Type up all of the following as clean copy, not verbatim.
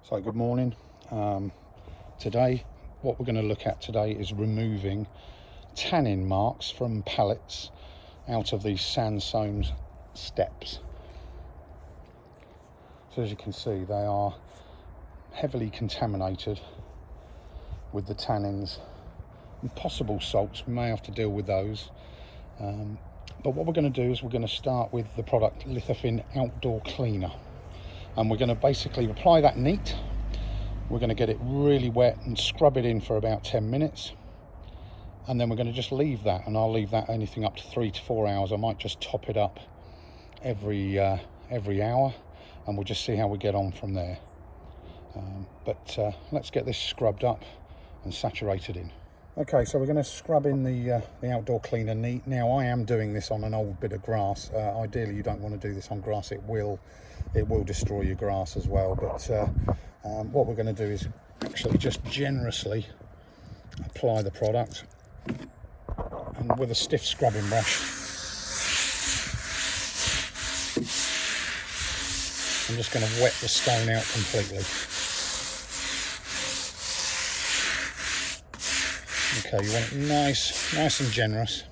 So good morning. Today what we're going to look at today is removing tannin marks from pallets out of these sandstone steps. So as you can see, they are heavily contaminated with the tannins and possible salts. We may have to deal with those, but what we're going to do is we're going to start with the product Lithofin Outdoor Cleaner, and we're going to basically apply that neat. We're going to get it really wet and scrub it in for about 10 minutes, and then we're going to just leave that, and I'll leave that anything up to 3 to 4 hours. I might just top it up every hour, and we'll just see how we get on from there. But let's get this scrubbed up and saturated in. Okay, so we're going to scrub in the outdoor cleaner neat. Now I am doing this on an old bit of grass. Ideally you don't want to do this on grass. It will destroy your grass as well, but what we're going to do is actually just generously apply the product, and with a stiff scrubbing brush I'm just going to wet the stone out completely. Okay, you want it nice and generous,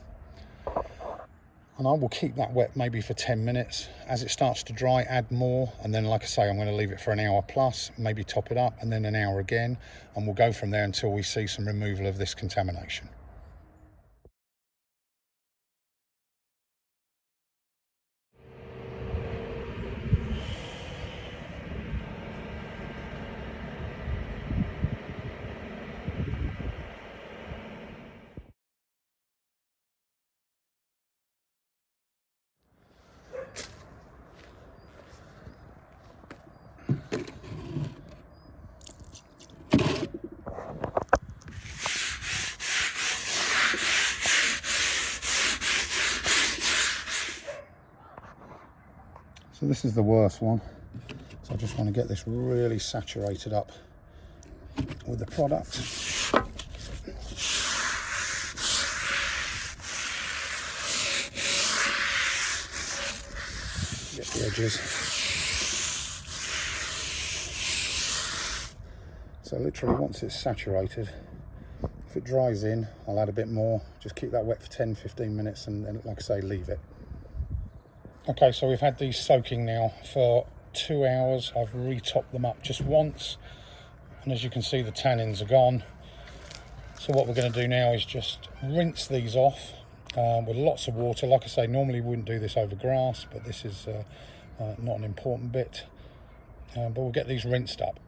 and I will keep that wet maybe for 10 minutes. As it starts to dry, add more, and then like I say, I'm going to leave it for an hour plus, maybe top it up, and then an hour again, and we'll go from there until we see some removal of this contamination. So this is the worst one. So I just want to get this really saturated up with the product. Get the edges. So literally once it's saturated, if it dries in, I'll add a bit more. Just keep that wet for 10-15 minutes, and then, like I say, leave it. Okay, so we've had these soaking now for 2 hours. I've re-topped them up just once, and as you can see, the tannins are gone. So what we're going to do now is just rinse these off with lots of water. Like I say, normally we wouldn't do this over grass, but this is not an important bit. But we'll get these rinsed up.